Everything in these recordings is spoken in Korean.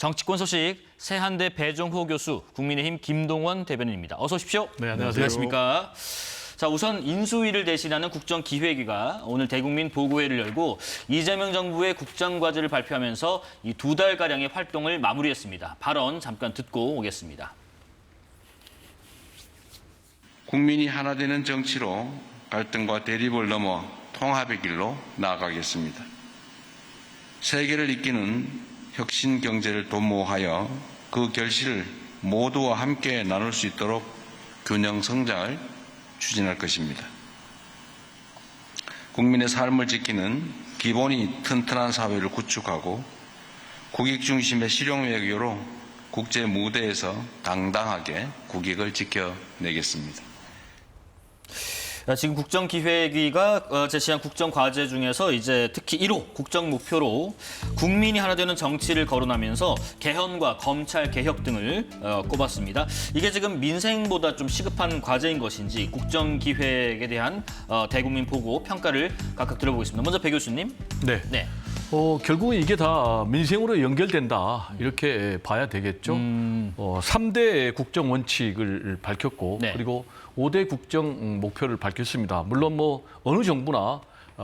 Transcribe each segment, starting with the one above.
정치권 소식 세한대 배종호 교수, 국민의힘 김동원 대변인입니다. 어서 오십시오. 네, 안녕하세요. 안녕하십니까. 자, 우선 인수위를 대신하는 국정기획위가 오늘 대국민 보고회를 열고 이재명 정부의 국정과제를 발표하면서 이 2달가량의 활동을 마무리했습니다. 발언 잠깐 듣고 오겠습니다. 국민이 하나 되는 정치로 갈등과 대립을 넘어 통합의 길로 나아가겠습니다. 세계를 이끄는 혁신 경제를 도모하여 그 결실을 모두와 함께 나눌 수 있도록 균형 성장을 추진할 것입니다. 국민의 삶을 지키는 기본이 튼튼한 사회를 구축하고 국익 중심의 실용 외교로 국제 무대에서 당당하게 국익을 지켜내겠습니다. 지금 국정기획위가 제시한 국정과제 중에서 이제 특히 1호 국정 목표로 국민이 하나 되는 정치를 거론하면서 개헌과 검찰 개혁 등을 꼽았습니다. 이게 지금 민생보다 좀 시급한 과제인 것인지 국정기획에 대한 대국민 보고 평가를 각각 들어보겠습니다. 먼저 배 교수님. 네. 네. 결국은 이게 다 민생으로 연결된다 이렇게 봐야 되겠죠. 3대 국정 원칙을 밝혔고 네. 그리고 5대 국정 목표를 밝혔습니다. 물론 뭐 어느 정부나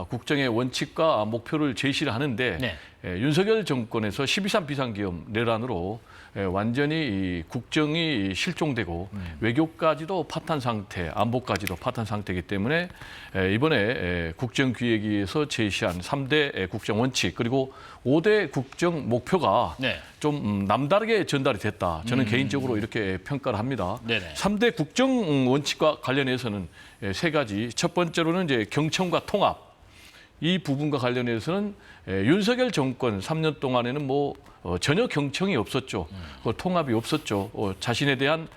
국정의 원칙과 목표를 제시를 하는데 네. 윤석열 정권에서 12.3 비상기업 내란으로 완전히 국정이 실종되고 외교까지도 파탄 상태, 안보까지도 파탄 상태이기 때문에 이번에 국정기획위에서 제시한 3대 국정 원칙 그리고 5대 국정 목표가 네. 좀 남다르게 전달이 됐다. 저는 개인적으로 이렇게 평가를 합니다. 네네. 3대 국정 원칙과 관련해서는 세 가지. 첫 번째로는 이제 경청과 통합. 이 부분과 관련해서는 윤석열 정권 3년 동안에는 전혀 경청이 없었죠. 통합이 없었죠. 자신에 대한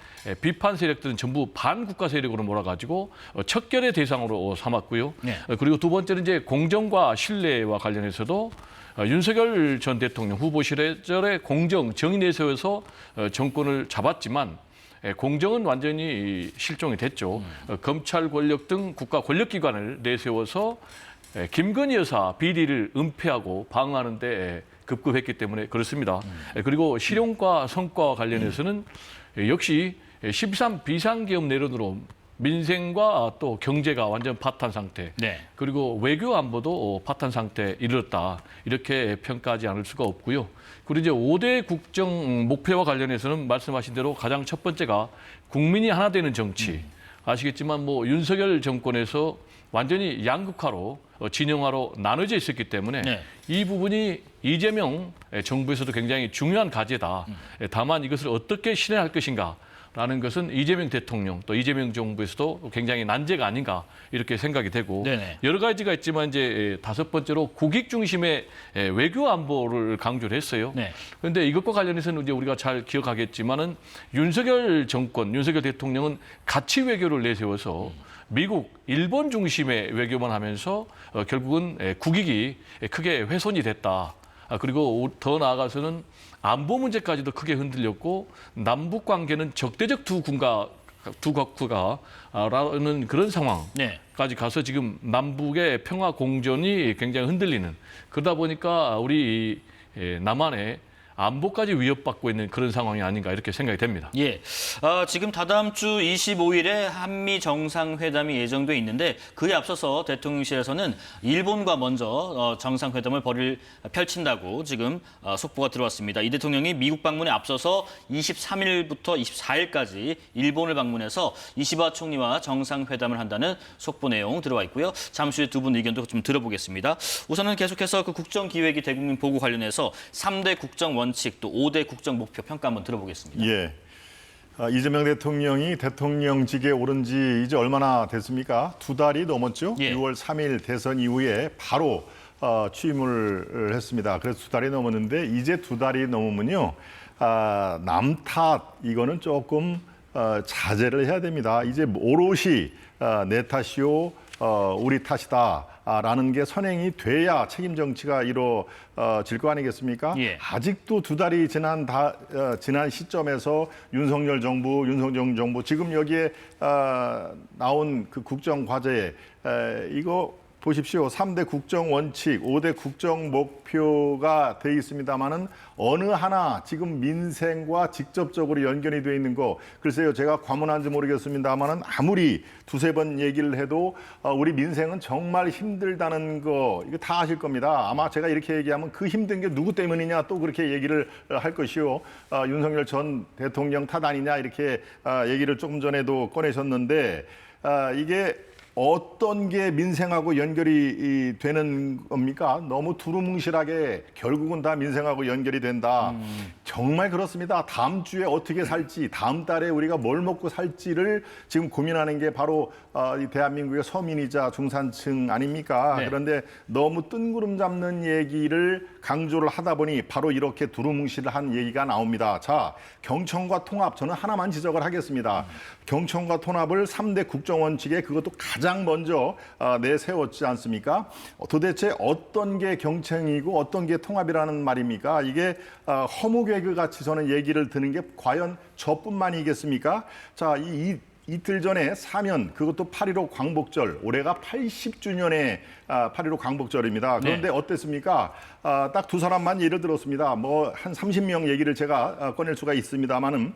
비판 세력들은 전부 반국가 세력으로 몰아가지고 척결의 대상으로 삼았고요. 네. 그리고 두 번째는 이제 공정과 신뢰와 관련해서도 윤석열 전 대통령 후보 시절에 공정, 정의 내세워서 정권을 잡았지만 공정은 완전히 실종이 됐죠. 검찰 권력 등 국가 권력기관을 내세워서 김건희 여사 비리를 은폐하고 방어하는 데 급급했기 때문에 그렇습니다. 그리고 실용과 성과와 관련해서는 역시 13 비상기업 내란으로 민생과 또 경제가 완전 파탄 상태, 네. 그리고 외교 안보도 파탄 상태에 이르렀다. 이렇게 평가하지 않을 수가 없고요. 그리고 이제 5대 국정 목표와 관련해서는 말씀하신 대로 가장 첫 번째가 국민이 하나 되는 정치. 아시겠지만 윤석열 정권에서 완전히 양극화로 진영화로 나눠져 있었기 때문에 네. 이 부분이 이재명 정부에서도 굉장히 중요한 과제다. 다만 이것을 어떻게 실행할 것인가. 라는 것은 이재명 대통령 또 이재명 정부에서도 굉장히 난제가 아닌가 이렇게 생각이 되고 네네. 여러 가지가 있지만 이제 다섯 번째로 국익 중심의 외교 안보를 강조를 했어요. 네. 그런데 이것과 관련해서는 이제 우리가 잘 기억하겠지만은 윤석열 정권, 윤석열 대통령은 가치 외교를 내세워서 미국, 일본 중심의 외교만 하면서 결국은 국익이 크게 훼손이 됐다. 그리고 더 나아가서는 안보 문제까지도 크게 흔들렸고 남북 관계는 적대적 두 국가라는 그런 상황까지 가서 지금 남북의 평화 공존이 굉장히 흔들리는 그러다 보니까 우리 남한의 안보까지 위협받고 있는 그런 상황이 아닌가 이렇게 생각이 됩니다. 예, 지금 다다음 주 25일에 한미 정상회담이 예정돼 있는데 그에 앞서서 대통령실에서는 일본과 먼저 정상회담을 펼친다고 지금 속보가 들어왔습니다. 이 대통령이 미국 방문에 앞서서 23일부터 24일까지 일본을 방문해서 이시바 총리와 정상회담을 한다는 속보 내용 들어와 있고요. 잠시 후에 두 분 의견도 좀 들어보겠습니다. 우선은 계속해서 그 국정기획위 대국민 보고 관련해서 3대 국정 원칙 또 5대 국정 목표 평가 한번 들어보겠습니다. 예. 이재명 대통령이 대통령직에 오른 지 이제 얼마나 됐습니까? 2달이 넘었죠. 예. 6월 3일 대선 이후에 바로 취임을 했습니다. 그래서 2달이 넘었는데 이제 2달이 넘으면요. 남 탓 이거는 조금 자제를 해야 됩니다. 이제 오롯이 내 탓이요. 우리 탓이다라는 게 선행이 돼야 책임 정치가 이루어질 거 아니겠습니까? 예. 아직도 2달이 지난 시점에서 윤석열 정부 지금 여기에 나온 그 국정 과제에 이거 보십시오. 3대 국정 원칙, 5대 국정 목표가 돼 있습니다만은 어느 하나 지금 민생과 직접적으로 연결이 돼 있는 거 글쎄요. 제가 과문한지 모르겠습니다만은 아무리 두세 번 얘기를 해도 우리 민생은 정말 힘들다는 거 이거 다 아실 겁니다. 아마 제가 이렇게 얘기하면 그 힘든 게 누구 때문이냐 또 그렇게 얘기를 할 것이요. 윤석열 전 대통령 탓 아니냐 이렇게 얘기를 조금 전에도 꺼내셨는데 이게 어떤 게 민생하고 연결이 되는 겁니까? 너무 두루뭉실하게 결국은 다 민생하고 연결이 된다. 정말 그렇습니다. 다음 주에 어떻게 살지, 다음 달에 우리가 뭘 먹고 살지를 지금 고민하는 게 바로 이 대한민국의 서민이자 중산층 아닙니까? 네. 그런데 너무 뜬구름 잡는 얘기를 강조를 하다 보니 바로 이렇게 두루뭉실한 얘기가 나옵니다. 자, 경청과 통합 저는 하나만 지적을 하겠습니다. 경청과 통합을 3대 국정원칙에 그것도 가장 먼저 내세웠지 않습니까? 도대체 어떤 게 경청이고 어떤 게 통합이라는 말입니까? 이게 허무개그 같이 저는 얘기를 드는 게 과연 저뿐만이겠습니까? 자, 이틀 전에 사면 그것도 8.15 광복절 올해가 80주년의 8.15 광복절입니다. 그런데 네. 어땠습니까? 딱 두 사람만 예를 들었습니다. 뭐 한 30명 얘기를 제가 꺼낼 수가 있습니다만은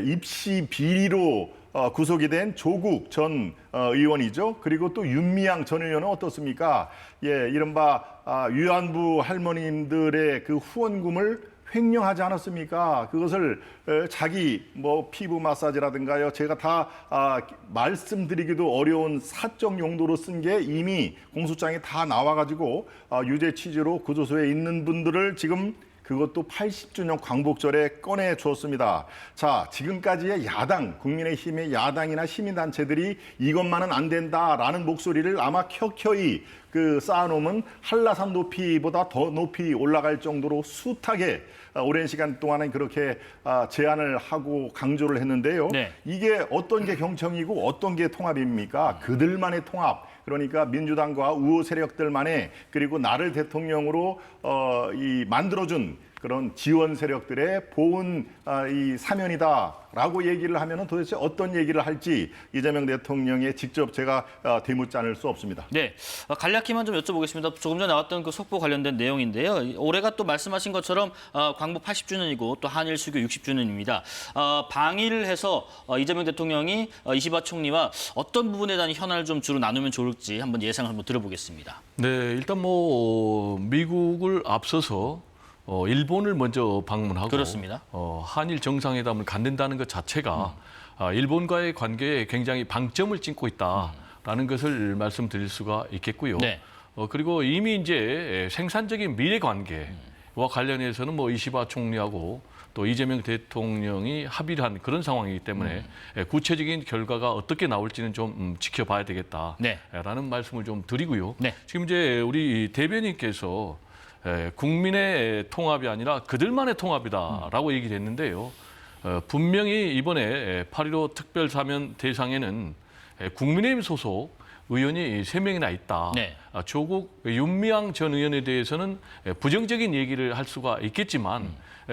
입시 비리로 구속이 된 조국 전 의원이죠. 그리고 또 윤미향 전 의원은 어떻습니까? 이른바 위안부 할머님들의 그 후원금을 횡령하지 않았습니까? 그것을 자기 뭐 피부 마사지라든가요. 제가 다 말씀드리기도 어려운 사적 용도로 쓴 게 이미 공소장에 다 나와가지고 유죄 취지로 구조소에 있는 분들을 지금 그것도 80주년 광복절에 꺼내 주었습니다. 자, 지금까지의 야당, 국민의힘의 야당이나 시민단체들이 이것만은 안 된다라는 목소리를 아마 켜켜이 쌓아놓으면 한라산 높이보다 더 높이 올라갈 정도로 숱하게 오랜 시간 동안은 그렇게 제안을 하고 강조를 했는데요. 네. 이게 어떤 게 경청이고 어떤 게 통합입니까? 그들만의 통합. 그러니까 민주당과 우호 세력들만의 그리고 나를 대통령으로 만들어준 그런 지원 세력들의 보은 이 사면이다라고 얘기를 하면은 도대체 어떤 얘기를 할지 이재명 대통령에 직접 제가 대묻지 않을 수 없습니다. 네, 간략히만 좀 여쭤보겠습니다. 조금 전에 나왔던 그 속보 관련된 내용인데요. 올해가 또 말씀하신 것처럼 광복 80주년이고 또 한일 수교 60주년입니다. 방위를 해서 이재명 대통령이 이시바 총리와 어떤 부분에 대한 현안을 좀 주로 나누면 좋을지 한번 예상을 한번 들어보겠습니다. 네, 일단 뭐 미국을 앞서서 일본을 먼저 방문하고 그렇습니다. 한일 정상회담을 갖는다는 것 자체가 일본과의 관계에 굉장히 방점을 찍고 있다라는 것을 말씀드릴 수가 있겠고요. 네. 그리고 이미 이제 생산적인 미래 관계와 관련해서는 뭐 이시바 총리하고 또 이재명 대통령이 합의를 한 그런 상황이기 때문에 구체적인 결과가 어떻게 나올지는 좀 지켜봐야 되겠다라는 네. 말씀을 좀 드리고요. 네. 지금 이제 우리 대변인께서 국민의 통합이 아니라 그들만의 통합이다라고 얘기를 했는데요. 분명히 이번에 8.15 특별사면 대상에는 국민의힘 소속 의원이 3명이나 있다. 네. 조국 윤미향 전 의원에 대해서는 부정적인 얘기를 할 수가 있겠지만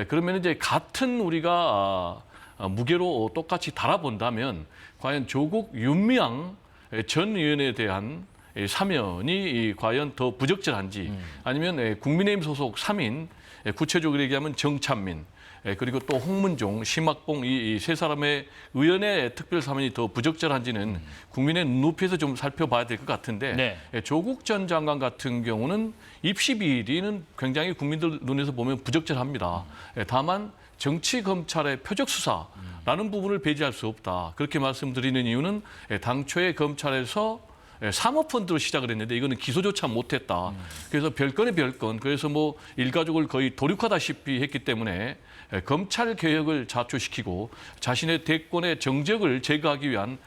그러면 이제 같은 우리가 무게로 똑같이 달아본다면 과연 조국 윤미향 전 의원에 대한 사면이 과연 더 부적절한지 아니면 국민의힘 소속 3인 구체적으로 얘기하면 정찬민 그리고 또 홍문종, 심학봉 이 세 사람의 의원의 특별 사면이 더 부적절한지는 국민의 눈높이에서 좀 살펴봐야 될 것 같은데 네. 조국 전 장관 같은 경우는 입시 비리는 굉장히 국민들 눈에서 보면 부적절합니다. 다만 정치 검찰의 표적 수사라는 부분을 배제할 수 없다. 그렇게 말씀드리는 이유는 당초에 검찰에서 사모펀드로 시작을 했는데 이거는 기소조차 못했다. 그래서 별건의 별건. 그래서 뭐 일가족을 거의 도륙하다시피 했기 때문에 검찰 개혁을 자초시키고 자신의 대권의 정적을 제거하기 위한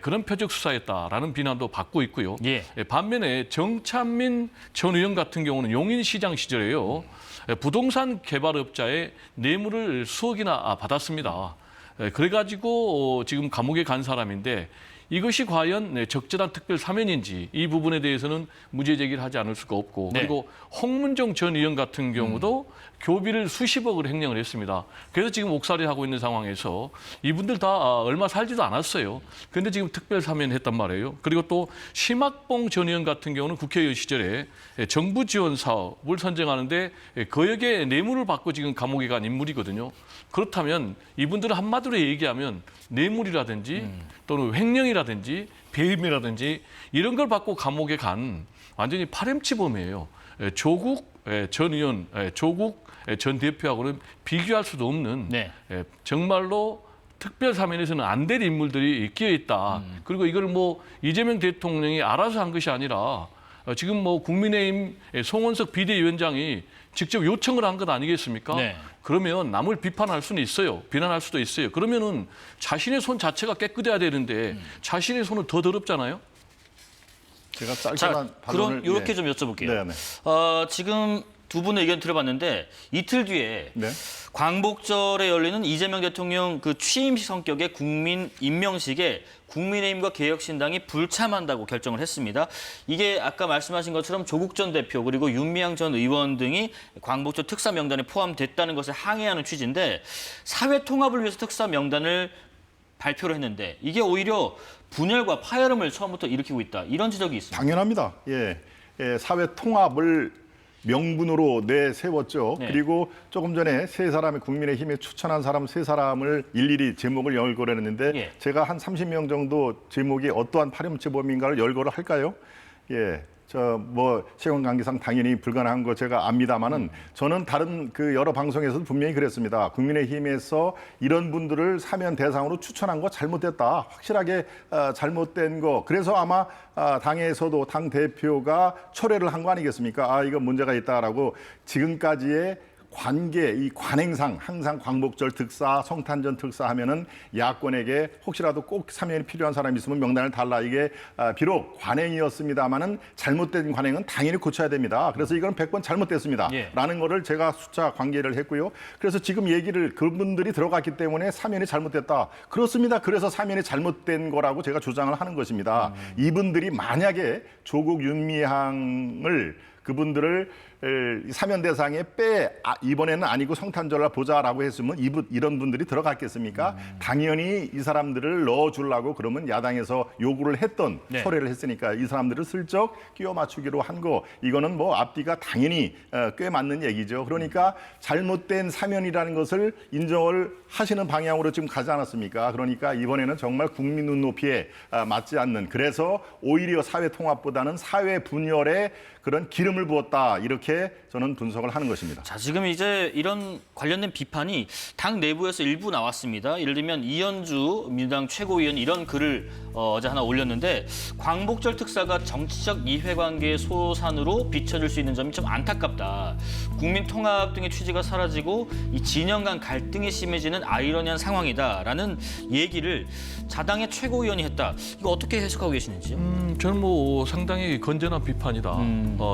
그런 표적 수사였다라는 비난도 받고 있고요. 예. 반면에 정찬민 전 의원 같은 경우는 용인시장 시절에요. 부동산 개발업자의 뇌물을 수억이나 받았습니다. 그래가지고 지금 감옥에 간 사람인데 이것이 과연 적절한 특별 사면인지 이 부분에 대해서는 문제 제기를 하지 않을 수가 없고 네. 그리고 홍문종 전 의원 같은 경우도 교비를 수십억을 횡령을 했습니다. 그래서 지금 옥살이를 하고 있는 상황에서 이분들 다 얼마 살지도 않았어요. 그런데 지금 특별 사면했단 말이에요. 그리고 또 심학봉 전 의원 같은 경우는 국회의원 시절에 정부 지원 사업을 선정하는데 거액의 뇌물을 받고 지금 감옥에 간 인물이거든요. 그렇다면 이분들은 한마디로 얘기하면 뇌물이라든지 또는 횡령이라든지 배임이라든지 이런 걸 받고 감옥에 간 완전히 파렴치범이에요. 조국 전 의원, 조국 전 대표하고는 비교할 수도 없는 네. 정말로 특별 사면에서는 안 될 인물들이 끼어 있다. 그리고 이걸 뭐 이재명 대통령이 알아서 한 것이 아니라 지금 뭐 국민의힘 송원석 비대위원장이 직접 요청을 한 것 아니겠습니까? 네. 그러면 남을 비판할 수는 있어요. 비난할 수도 있어요. 그러면은 자신의 손 자체가 깨끗해야 되는데 자신의 손은 더 더럽잖아요. 제가 짧게만 자, 그럼 반론을 이렇게 예. 좀 여쭤볼게요. 네, 네. 지금 두 분의 의견 들어봤는데 이틀 뒤에 네. 광복절에 열리는 이재명 대통령 그 취임식 성격의 국민 임명식에 국민의힘과 개혁신당이 불참한다고 결정을 했습니다. 이게 아까 말씀하신 것처럼 조국 전 대표 그리고 윤미향 전 의원 등이 광복절 특사 명단에 포함됐다는 것을 항의하는 취지인데 사회 통합을 위해서 특사 명단을 발표를 했는데 이게 오히려 분열과 파열음을 처음부터 일으키고 있다. 이런 지적이 있습니다. 당연합니다. 예, 사회 통합을 명분으로 내세웠죠. 네. 그리고 조금 전에 세 사람의 국민의힘에 추천한 사람 세 사람을 일일이 제목을 열거를 했는데 예. 제가 한 30명 정도 제목이 어떠한 파렴치범인가를 열거를 할까요? 예. 저 뭐 세관 관계상 당연히 불가능한 거 제가 압니다만은 저는 다른 그 여러 방송에서도 분명히 그랬습니다. 국민의힘에서 이런 분들을 사면 대상으로 추천한 거 잘못됐다. 확실하게 잘못된 거. 그래서 아마 당에서도 당 대표가 철회를 한 거 아니겠습니까? 아, 이거 문제가 있다라고 지금까지의 관계, 이 관행상 항상 광복절 특사, 성탄절 특사 하면은 야권에게 혹시라도 꼭 사면이 필요한 사람이 있으면 명단을 달라. 이게 비록 관행이었습니다만은 잘못된 관행은 당연히 고쳐야 됩니다. 그래서 이건 100번 잘못됐습니다. 예. 라는 거를 제가 숫자 관계를 했고요. 그래서 지금 얘기를 그분들이 들어갔기 때문에 사면이 잘못됐다. 그렇습니다. 그래서 사면이 잘못된 거라고 제가 주장을 하는 것입니다. 이분들이 만약에 조국 윤미향을 그분들을 사면 대상에 이번에는 아니고 성탄절날 보자라고 했으면 이런 분들이 들어갔겠습니까? 당연히 이 사람들을 넣어주려고 그러면 야당에서 요구를 했던 네. 철회를 했으니까 이 사람들을 슬쩍 끼워 맞추기로 한 거 이거는 뭐 앞뒤가 당연히 꽤 맞는 얘기죠. 그러니까 잘못된 사면이라는 것을 인정을 하시는 방향으로 지금 가지 않았습니까? 그러니까 이번에는 정말 국민 눈높이에 맞지 않는 그래서 오히려 사회 통합보다는 사회 분열에 그런 기름을 부었다 이렇게 저는 분석을 하는 것입니다. 자, 지금 이제 이런 관련된 비판이 당 내부에서 일부 나왔습니다. 예를 들면 이현주 민주당 최고위원이 이런 글을 어제 하나 올렸는데 광복절 특사가 정치적 이해관계의 소산으로 비춰질 수 있는 점이 좀 안타깝다. 국민 통합 등의 취지가 사라지고 이 진영 간 갈등이 심해지는 아이러니한 상황이다라는 얘기를 자당의 최고위원이 했다. 이거 어떻게 해석하고 계시는지요? 저는 뭐 상당히 건전한 비판이다.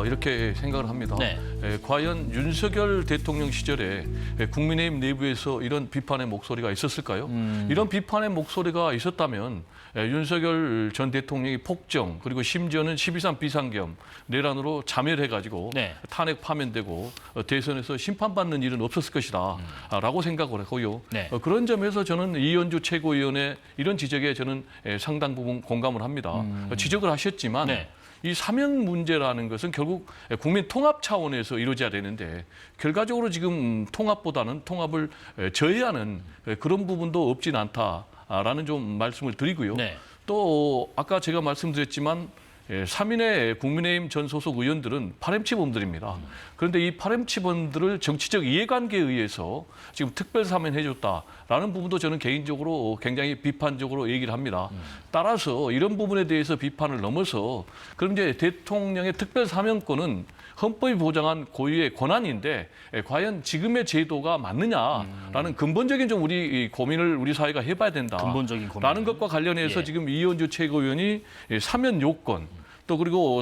이렇게 생각을 합니다. 네. 과연 윤석열 대통령 시절에 국민의힘 내부에서 이런 비판의 목소리가 있었을까요? 이런 비판의 목소리가 있었다면 윤석열 전 대통령이 폭정 그리고 심지어는 12.3 비상겸 내란으로 자멸해가지고 네. 탄핵 파면되고 대선에서 심판받는 일은 없었을 것이다 라고 생각을 하고요. 네. 그런 점에서 저는 이현주 최고위원의 이런 지적에 저는 상당 부분 공감을 합니다. 지적을 하셨지만 네. 이 사면 문제라는 것은 결국 국민 통합 차원에서 이루어져야 되는데 결과적으로 지금 통합보다는 통합을 저해하는 그런 부분도 없진 않다라는 좀 말씀을 드리고요. 네. 또 아까 제가 말씀드렸지만 3인의 국민의힘 전 소속 의원들은 파렴치범들입니다. 그런데 이 파렴치범들을 정치적 이해관계에 의해서 지금 특별 사면해줬다라는 부분도 저는 개인적으로 굉장히 비판적으로 얘기를 합니다. 따라서 이런 부분에 대해서 비판을 넘어서 그럼 이제 대통령의 특별 사면권은 헌법이 보장한 고유의 권한인데 과연 지금의 제도가 맞느냐라는 근본적인 좀 우리 고민을 우리 사회가 해봐야 된다. 근본적인 고민. 라는 것과 관련해서 예. 지금 이현주 최고위원이 사면 요건 또 그리고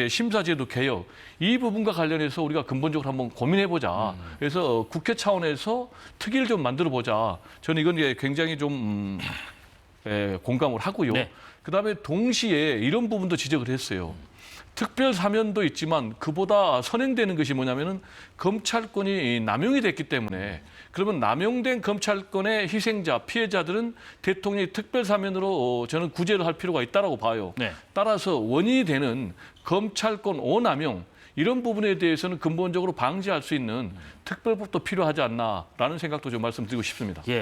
심사제도 개혁 이 부분과 관련해서 우리가 근본적으로 한번 고민해보자. 그래서 국회 차원에서 특위를 좀 만들어보자. 저는 이건 굉장히 좀 공감을 하고요. 네. 그다음에 동시에 이런 부분도 지적을 했어요. 특별 사면도 있지만 그보다 선행되는 것이 뭐냐면은 검찰권이 남용이 됐기 때문에 그러면 남용된 검찰권의 희생자, 피해자들은 대통령이 특별 사면으로 저는 구제를 할 필요가 있다라고 봐요. 네. 따라서 원인이 되는 검찰권 오남용 이런 부분에 대해서는 근본적으로 방지할 수 있는 특별법도 필요하지 않나라는 생각도 좀 말씀드리고 싶습니다. 예.